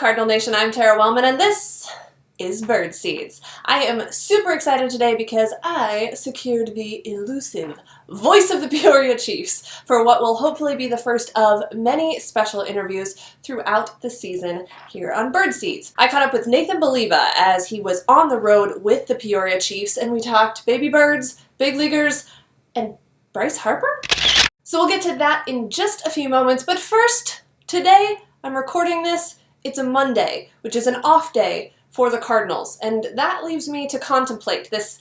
Cardinal Nation? I'm Tara Wellman, and this is Bird Seeds. I am super excited today because I secured the elusive voice of the Peoria Chiefs for what will hopefully be the first of many special interviews throughout the season here on Bird Seeds. I caught up with Nathan Baliva as he was on the road with the Peoria Chiefs, and we talked baby birds, big leaguers, and Bryce Harper? So we'll get to that in just a few moments, but first, today I'm recording this. It's a Monday, which is an off day for the Cardinals, and that leaves me to contemplate this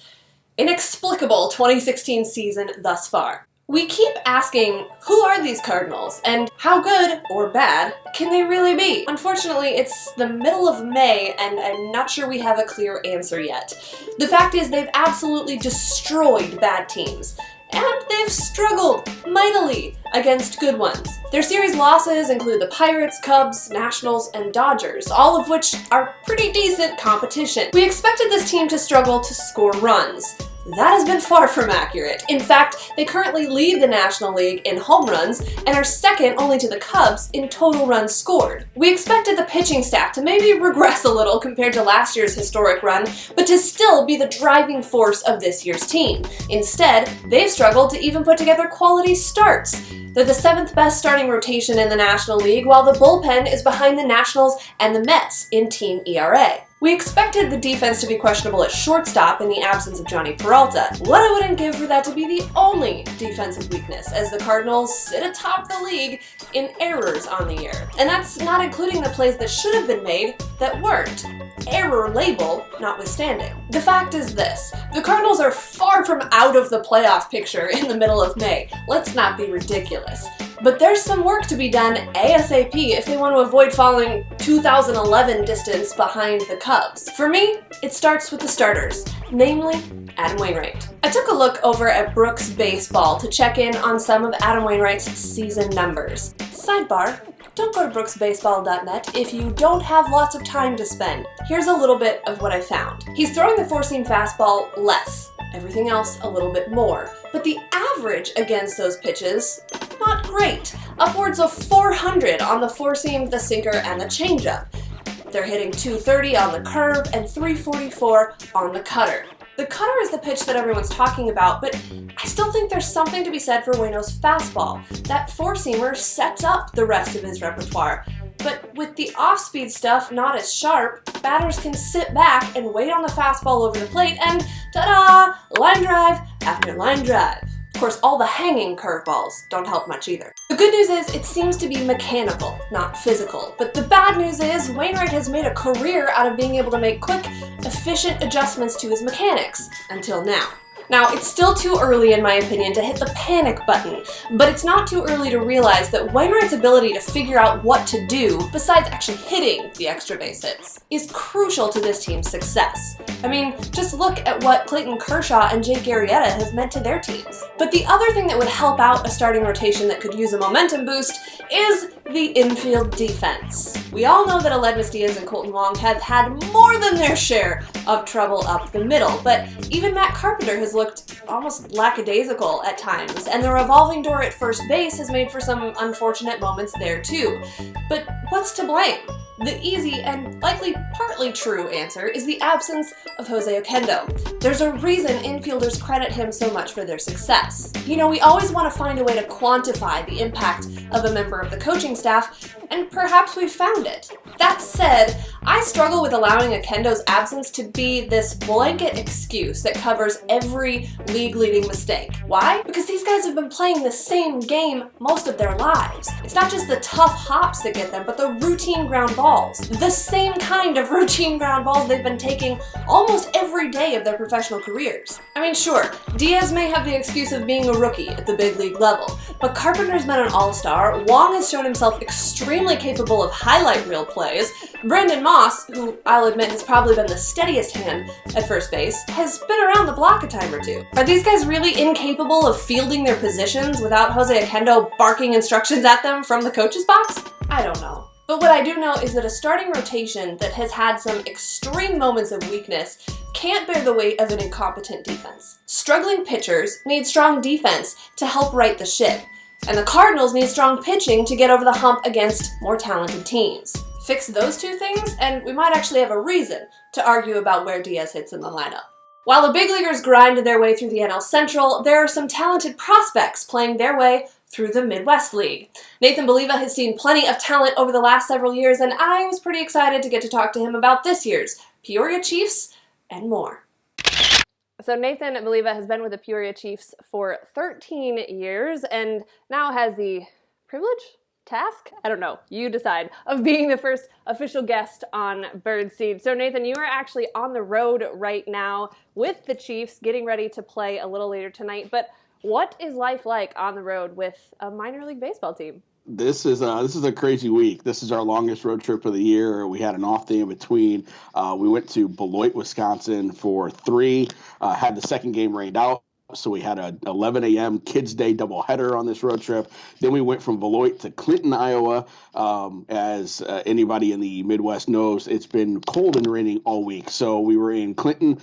inexplicable 2016 season thus far. We keep asking, who are these Cardinals, and how good, or bad, can they really be? Unfortunately, it's the middle of May, and I'm not sure we have a clear answer yet. The fact is, they've absolutely destroyed bad teams, and they've struggled mightily against good ones. Their series losses include the Pirates, Cubs, Nationals, and Dodgers, all of which are pretty decent competition. We expected this team to struggle to score runs. That has been far from accurate. In fact, they currently lead the National League in home runs and are second only to the Cubs in total runs scored. We expected the pitching staff to maybe regress a little compared to last year's historic run, but to still be the driving force of this year's team. Instead, they've struggled to even put together quality starts. They're the 7th best starting rotation in the National League, while the bullpen is behind the Nationals and the Mets in team ERA. We expected the defense to be questionable at shortstop in the absence of Johnny Peralta. What I wouldn't give for that to be the only defensive weakness, as the Cardinals sit atop the league in errors on the year. And that's not including the plays that should have been made that weren't. Error label notwithstanding. The fact is this: the Cardinals are far from out of the playoff picture in the middle of May. Let's not be ridiculous. But there's some work to be done ASAP if they want to avoid falling 2011 distance behind the Cubs. For me, it starts with the starters, namely Adam Wainwright. I took a look over at Brooks Baseball to check in on some of Adam Wainwright's season numbers. Sidebar: don't go to brooksbaseball.net if you don't have lots of time to spend. Here's a little bit of what I found. He's throwing the four-seam fastball less, everything else a little bit more. But the average against those pitches, not great. Upwards of 400 on the four-seam, the sinker, and the changeup. They're hitting 230 on the curve and 344 on the cutter. The cutter is the pitch that everyone's talking about, but I still think there's something to be said for Waino's fastball. That four-seamer sets up the rest of his repertoire. But with the off-speed stuff not as sharp, batters can sit back and wait on the fastball over the plate and ta-da! Line drive after line drive. Of course, all the hanging curveballs don't help much either. The good news is it seems to be mechanical, not physical. But the bad news is Wainwright has made a career out of being able to make quick, efficient adjustments to his mechanics, until now. Now, it's still too early, in my opinion, to hit the panic button, but it's not too early to realize that Wainwright's ability to figure out what to do, besides actually hitting the extra base hits, is crucial to this team's success. I mean, just look at what Clayton Kershaw and Jake Arrieta have meant to their teams. But the other thing that would help out a starting rotation that could use a momentum boost is the infield defense. We all know that Aledmys Diaz and Colton Wong have had more than their share of trouble up the middle, but even Matt Carpenter has looked almost lackadaisical at times, and the revolving door at first base has made for some unfortunate moments there too. But what's to blame? The easy and likely partly true answer is the absence of Jose Oquendo. There's a reason infielders credit him so much for their success. You know, we always want to find a way to quantify the impact of a member of the coaching staff, and perhaps we've found it. That said, I struggle with allowing Oquendo's absence to be this blanket excuse that covers every league-leading mistake. Why? Because these guys have been playing the same game most of their lives. It's not just the tough hops that get them, but the routine ground balls. The same kind of routine ground balls they've been taking almost every day of their professional careers. I mean, sure, Diaz may have the excuse of being a rookie at the big league level, but Carpenter's been an all-star, Wong has shown himself extremely capable of highlight reel plays, Brandon Moss, who I'll admit has probably been the steadiest hand at first base, has been around the block a time or two. Are these guys really incapable of fielding their positions without Jose Oquendo barking instructions at them from the coach's box? I don't know. But what I do know is that a starting rotation that has had some extreme moments of weakness can't bear the weight of an incompetent defense. Struggling pitchers need strong defense to help right the ship, and the Cardinals need strong pitching to get over the hump against more talented teams. Fix those two things, and we might actually have a reason to argue about where Diaz hits in the lineup. While the big leaguers grind their way through the NL Central, there are some talented prospects playing their way through the Midwest League. Nathan Baliva has seen plenty of talent over the last several years, and I was pretty excited to get to talk to him about this year's Peoria Chiefs and more. So Nathan Baliva has been with the Peoria Chiefs for 13 years and now has the privilege? Task? I don't know. You decide. Of being the first official guest on Birdseed. So Nathan, you are actually on the road right now with the Chiefs, getting ready to play a little later tonight. But what is life like on the road with a minor league baseball team? This is a crazy week. This is our longest road trip of the year. We had an off day in between. We went to Beloit, Wisconsin for 3. Had the second game rained out. So we had a 11 a.m. Kids Day doubleheader on this road trip. Then we went from Beloit to Clinton, Iowa. As anybody in the Midwest knows, it's been cold and raining all week. So we were in Clinton.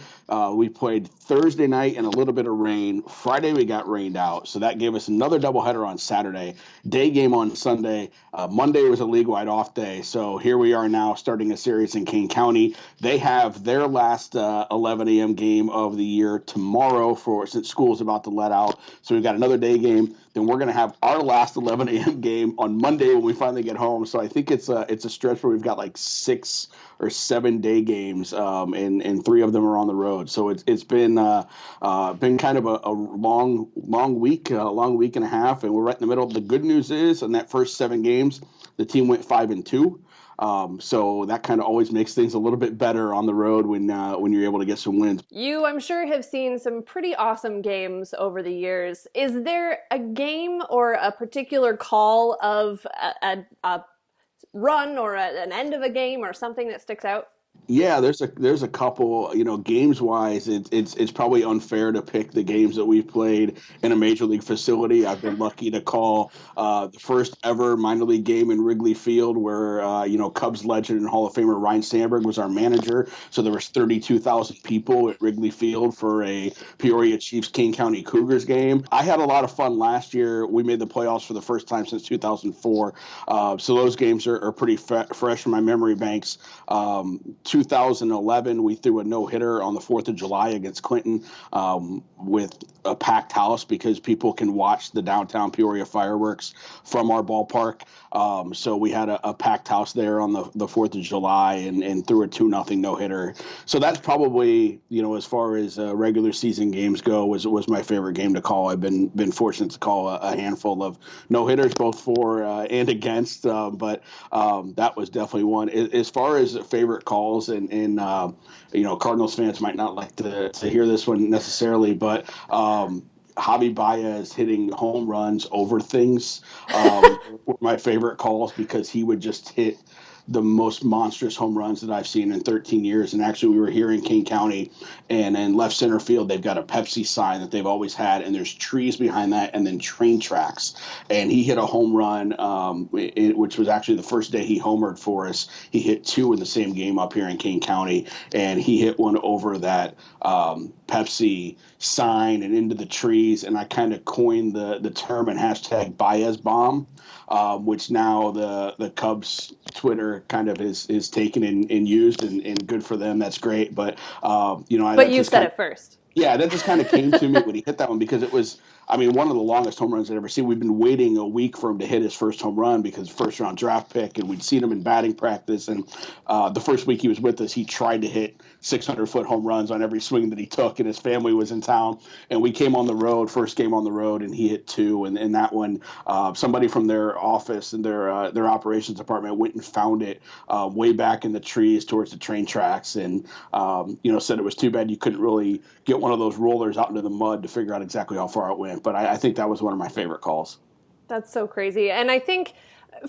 We played Thursday night in a little bit of rain. Friday we got rained out. So that gave us another doubleheader on Saturday. Day game on Sunday. Monday was a league-wide off day. So here we are now starting a series in Kane County. They have their last 11 a.m. game of the year tomorrow since school's about to let out. So we've got another day game. Then we're going to have our last 11 a.m. game on Monday when we finally get home. So I think it's a stretch where we've got like 6 or 7 day games, and 3 of them are on the road. So it's been kind of a long week, a long week and a half, and we're right in the middle. The good news is, in that first 7 games, the team went 5-2. So that kind of always makes things a little bit better on the road when you're able to get some wins. You, I'm sure, have seen some pretty awesome games over the years. Is there a game or a particular call of a run or an end of a game or something that sticks out? Yeah, there's a couple, games wise, it's probably unfair to pick the games that we've played in a major league facility. I've been lucky to call the first ever minor league game in Wrigley Field where, Cubs legend and Hall of Famer Ryne Sandberg was our manager. So there was 32,000 people at Wrigley Field for a Peoria Chiefs Kane County Cougars game. I had a lot of fun last year. We made the playoffs for the first time since 2004. So those games are pretty fresh in my memory banks. 2011, we threw a no-hitter on the 4th of July against Clinton with a packed house because people can watch the downtown Peoria fireworks from our ballpark. So we had a packed house there on the 4th of July and threw a 2-0 no-hitter. So that's probably, as far as regular season games go, was my favorite game to call. I've been fortunate to call a handful of no-hitters, both for and against, but that was definitely one. As far as favorite calls, and Cardinals fans might not like to hear this one necessarily, but Javi Baez hitting home runs over things were my favorite calls because he would just hit the most monstrous home runs that I've seen in 13 years. And actually, we were here in Kane County, and in left center field, they've got a Pepsi sign that they've always had, and there's trees behind that, and then train tracks. And he hit a home run, which was actually the first day he homered for us. He hit 2 in the same game up here in Kane County, and he hit one over that Pepsi sign and into the trees. And I kind of coined the term and hashtag Baez bomb. Which now the Cubs Twitter kind of is taken and used, and good for them. That's great. But But you said it first. Yeah, that just kind of came to me when he hit that one because it was, one of the longest home runs I'd ever seen. We've been waiting a week for him to hit his first home run because first round draft pick, and we'd seen him in batting practice. And the first week he was with us, he tried to hit 600-foot home runs on every swing that he took, and his family was in town. And we came on the road, first game on the road, and he hit 2. And that one, somebody from their office and their operations department went and found it way back in the trees towards the train tracks, and said it was too bad you couldn't really get one of those rollers out into the mud to figure out exactly how far it went. But I think that was one of my favorite calls. That's so crazy. And I think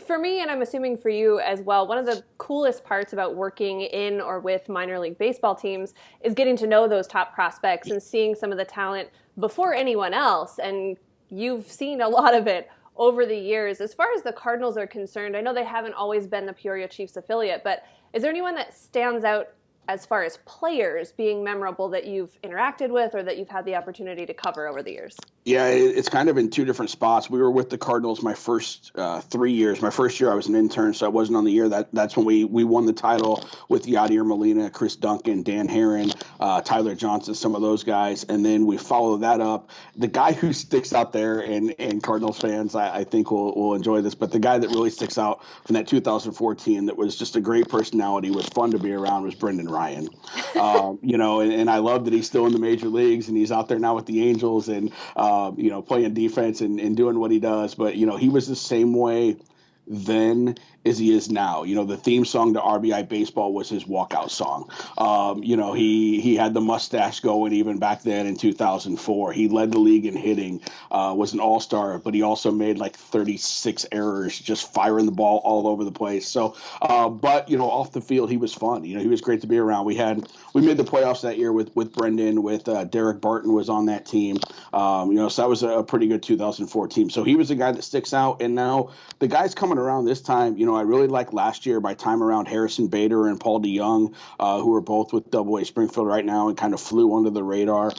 for me, and I'm assuming for you as well, one of the coolest parts about working in or with minor league baseball teams is getting to know those top prospects and seeing some of the talent before anyone else. And you've seen a lot of it over the years. As far as the Cardinals are concerned, I know they haven't always been the Peoria Chiefs affiliate, but is there anyone that stands out as far as players being memorable that you've interacted with or that you've had the opportunity to cover over the years? Yeah, it's kind of in two different spots. We were with the Cardinals my first 3 years. My first year I was an intern, so I wasn't on the year. That's when we won the title with Yadier Molina, Chris Duncan, Dan Herron, Tyler Johnson, some of those guys. And then we followed that up. The guy who sticks out there, and Cardinals fans I think will enjoy this, but the guy that really sticks out from that 2014 that was just a great personality, was fun to be around, was Brendan Ryan. And I love that he's still in the major leagues and he's out there now with the Angels and playing defense and doing what he does. But, he was the same way then as he is now. The theme song to RBI Baseball was his walkout song. He had the mustache going even back then in 2004. He led the league in hitting, was an all-star, but he also made like 36 errors, just firing the ball all over the place. So, but off the field, he was fun. He was great to be around. We made the playoffs that year with Brendan, with Derek Barton was on that team. So that was a pretty good 2014. So he was a guy that sticks out. And now the guys coming around this time, I really liked last year by time around Harrison Bader and Paul DeYoung, who are both with Double-A Springfield right now and kind of flew under the radar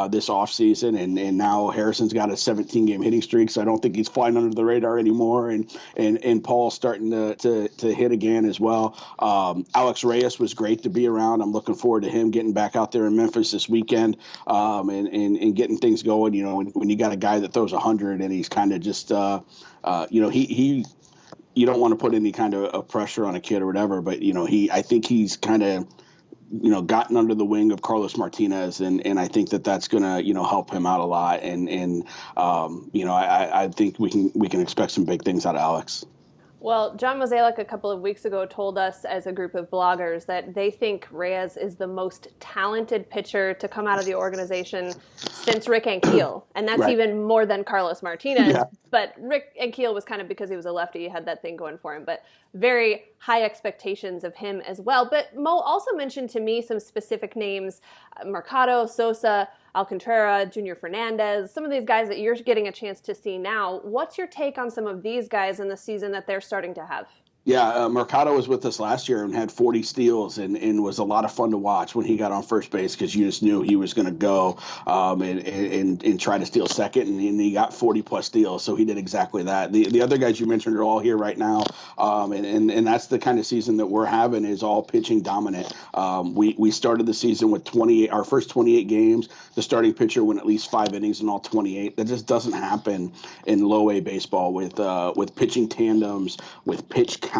this offseason. And now Harrison's got a 17-game hitting streak, so I don't think he's flying under the radar anymore. And Paul's starting to hit again as well. Alex Reyes was great to be around. I'm looking forward to him getting back out there in Memphis this weekend and getting things going. When you got a guy that throws 100 and he's kind of just, he you don't want to put any kind of pressure on a kid or whatever, but I think he's kind of gotten under the wing of Carlos Martinez, and I think that's gonna help him out a lot, and I think we can expect some big things out of Alex. Well, John Mozeliak a couple of weeks ago told us as a group of bloggers that they think Reyes is the most talented pitcher to come out of the organization since Rick Ankiel. And that's right. Even more than Carlos Martinez. Yeah. But Rick Ankiel was kind of because he was a lefty, he had that thing going for him. But very high expectations of him as well. But Mo also mentioned to me some specific names, Mercado, Sosa, Alcantara, Junior Fernandez, some of these guys that you're getting a chance to see now. What's your take on some of these guys in the season that they're starting to have? Yeah, Mercado was with us last year and had 40 steals and was a lot of fun to watch when he got on first base because you just knew he was going to go and try to steal second, and he got 40-plus steals, so he did exactly that. The other guys you mentioned are all here right now, and that's the kind of season that we're having is all pitching dominant. We started the season with our first 28 games. The starting pitcher went at least 5 innings in all 28. That just doesn't happen in low-A baseball with pitching tandems, with pitch counts,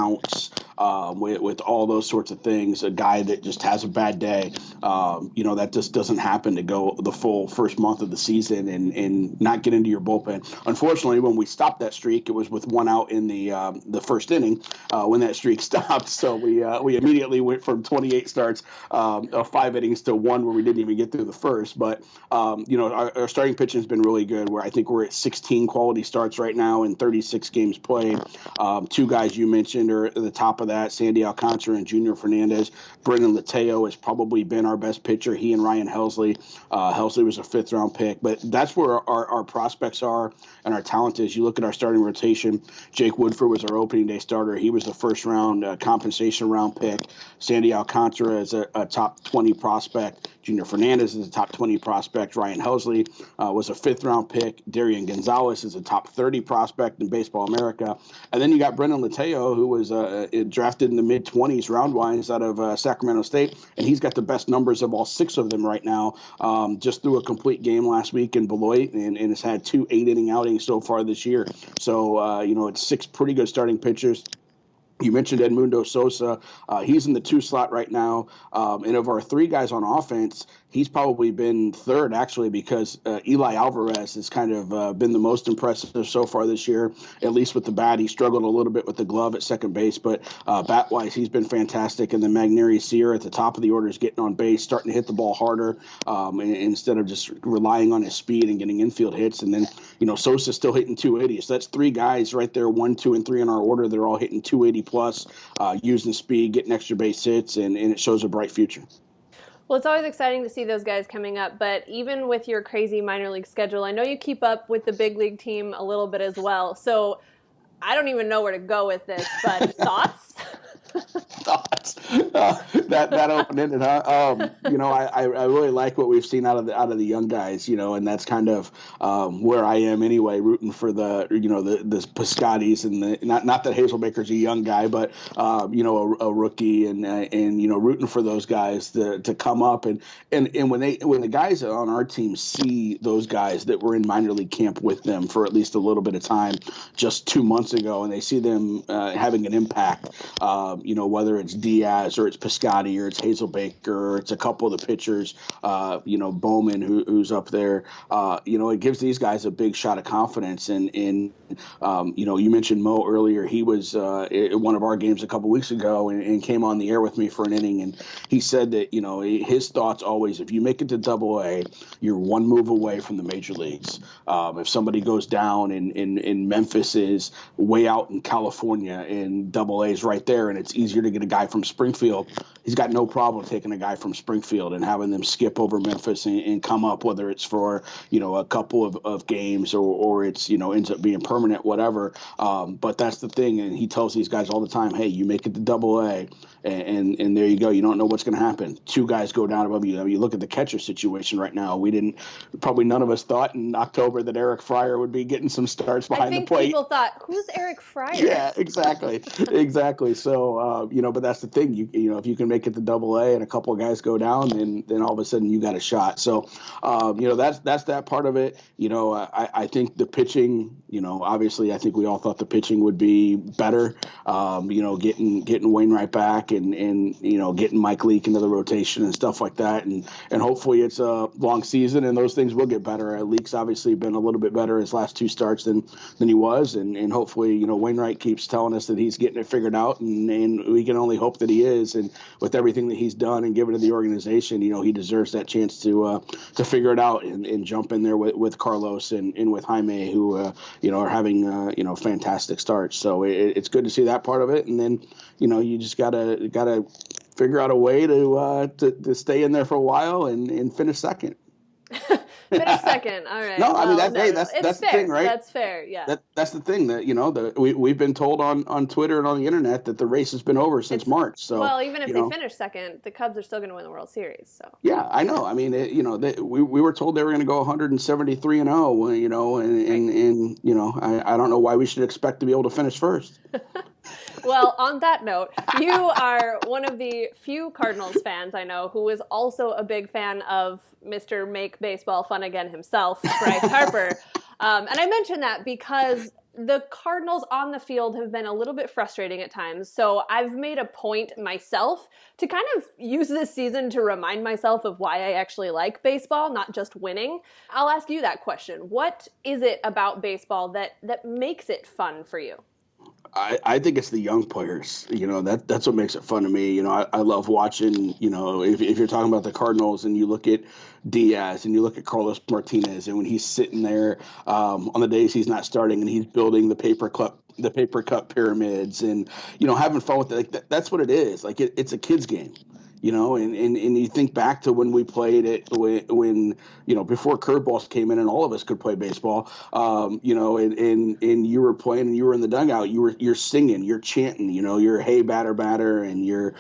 with all those sorts of things. A guy that just has a bad day, that just doesn't happen to go the full first month of the season and not get into your bullpen. Unfortunately, when we stopped that streak, it was with 1 out in the first inning when that streak stopped. So we immediately went from 28 starts of 5 innings to 1 where we didn't even get through the first. But our starting pitching has been really good. Where I think we're at 16 quality starts right now in 36 games played. 2 guys you mentioned are at the top of that, Sandy Alcantara and Junior Fernandez. Brendan Lateo has probably been our best pitcher. He and Ryan Helsley. Helsley was a 5th-round pick. But that's where our prospects are and our talent is. You look at our starting rotation. Jake Woodford was our opening day starter. He was the first-round compensation round pick. Sandy Alcantara is a top 20 prospect. Junior Fernandez is a top 20 prospect. Ryan Helsley was a 5th-round pick. Darian Gonzalez is a top 30 prospect in Baseball America. And then you got Brendan Lateo, who was drafted in the mid-20s round-wise out of Sacramento State, and he's got the best numbers of all 6 of them right now. Just threw a complete game last week in Beloit and has had 2 8-inning outings so far this year. So, it's 6 pretty good starting pitchers. You mentioned Edmundo Sosa. He's in the 2 slot right now. And of our 3 guys on offense, he's probably been 3rd, actually, because Eli Alvarez has kind of been the most impressive so far this year, at least with the bat. He struggled a little bit with the glove at second base, but bat-wise, he's been fantastic. And then Magneuris Sierra at the top of the order is getting on base, starting to hit the ball harder instead of just relying on his speed and getting infield hits. And then, Sosa's still hitting 280. So that's 3 guys right there, 1, 2, and 3 in our order. They're all hitting 280-plus, using speed, getting extra base hits, and it shows a bright future. Well, it's always exciting to see those guys coming up, but even with your crazy minor league schedule, I know you keep up with the big league team a little bit as well. So I don't even know where to go with this, but thoughts? That open-ended, huh? I really like what we've seen out of the young guys, and that's kind of where I am anyway, rooting for the Piscottis and the not that Hazelbaker's a young guy, but a rookie and rooting for those guys to come up and when the guys on our team see those guys that were in minor league camp with them for at least a little bit of time just 2 months ago, and they see them having an impact, whether it's Diaz or it's Piscotti or it's Hazelbaker or it's a couple of the pitchers, Bowman who's up there, it gives these guys a big shot of confidence. And you mentioned Mo earlier. He was at one of our games a couple weeks ago and came on the air with me for an inning, and he said that his thoughts always, if you make it to Double A, you're one move away from the major leagues. If somebody goes down in Memphis is way out in California and Double A is right there, and it's easier to get a guy from Springfield, he's got no problem taking a guy from Springfield and having them skip over Memphis and come up, whether it's for a couple of games or it's ends up being permanent, whatever. But that's the thing, and he tells these guys all the time, hey, you make it to Double A, and there you go. You don't know what's going to happen. Two guys go down above you. I mean, you look at the catcher situation right now. Probably none of us thought in October that Eric Fryer would be getting some starts behind the plate. I think people thought, who's Eric Fryer? Yeah, exactly. So, but that's the thing. If you can make it to Double A and a couple of guys go down, then all of a sudden you got a shot. So, that's that part of it. I think the pitching, obviously I think we all thought the pitching would be better. Getting Wainwright back and getting Mike Leake into the rotation and stuff like that. And hopefully it's a long season and those things will get better. Leake's obviously been a little bit better his last two starts than he was. And hopefully, Wainwright keeps telling us that he's getting it figured out, and we can only hope that he is. And with everything that he's done and given to the organization, he deserves that chance to figure it out and jump in there with Carlos and with Jaime, who are having fantastic starts. So it's good to see that part of it. And then you just gotta figure out a way to stay in there for a while and finish second. Finish second. All right. No, I mean that's the thing, right? That's fair. Yeah. That's the thing that we've been told on Twitter and on the internet that the race has been over since March. So even if they finish second, the Cubs are still going to win the World Series. So yeah, I know. I mean, we were told they were going to go 173-0. I don't know why we should expect to be able to finish first. Well, on that note, you are one of the few Cardinals fans I know who is also a big fan of Mr. Make Baseball Fun Again himself, Bryce Harper. And I mention that because the Cardinals on the field have been a little bit frustrating at times. So I've made a point myself to kind of use this season to remind myself of why I actually like baseball, not just winning. I'll ask you that question. What is it about baseball that makes it fun for you? I think it's the young players. That's what makes it fun to me. I love watching, if you're talking about the Cardinals and you look at Diaz and you look at Carlos Martinez, and when he's sitting there on the days he's not starting and he's building the paper cup pyramids and, having fun with it. Like that's what it is. Like it's a kid's game. And you think back to when we played it when before curveballs came in and all of us could play baseball, and you were playing and you were in the dugout, you're singing, you're chanting, you're hey batter, and you're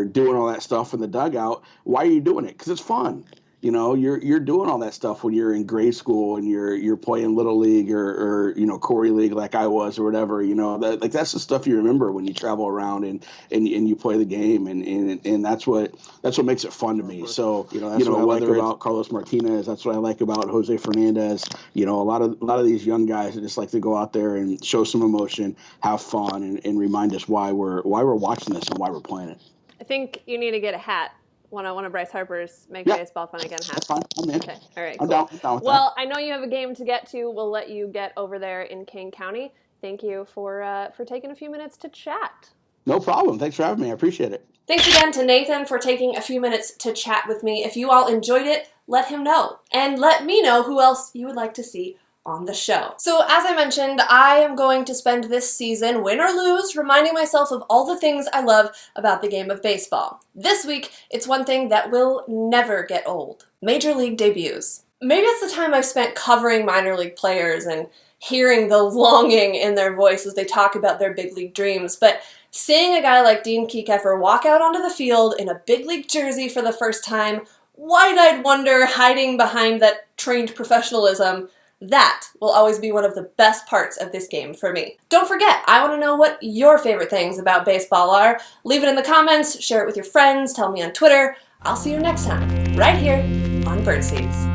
doing all that stuff in the dugout. Why are you doing it? Because it's fun. You're doing all that stuff when you're in grade school and you're playing little league or Corey League like I was or whatever. That's the stuff you remember when you travel around and you play the game and that's what makes it fun to me. So that's what I like about Carlos Martinez. That's what I like about Jose Fernandez. A lot of these young guys that just like to go out there and show some emotion, have fun, and remind us why we're watching this and why we're playing it. I think you need to get a hat. One of Bryce Harper's Make Baseball Fun Again hats. That's fine. I'm in. Okay. All right. I'm cool. down with that. I know you have a game to get to. We'll let you get over there in Kane County. Thank you for taking a few minutes to chat. No problem. Thanks for having me. I appreciate it. Thanks again to Nathan for taking a few minutes to chat with me. If you all enjoyed it, let him know. And let me know who else you would like to see on the show. So as I mentioned, I am going to spend this season, win or lose, reminding myself of all the things I love about the game of baseball. This week, it's one thing that will never get old. Major League debuts. Maybe it's the time I've spent covering minor league players and hearing the longing in their voice as they talk about their big league dreams. But seeing a guy like Dean Kiekefer walk out onto the field in a big league jersey for the first time, wide-eyed wonder hiding behind that trained professionalism, that will always be one of the best parts of this game for me. Don't forget, I want to know what your favorite things about baseball are. Leave it in the comments, share it with your friends, tell me on Twitter. I'll see you next time, right here on Birdseeds.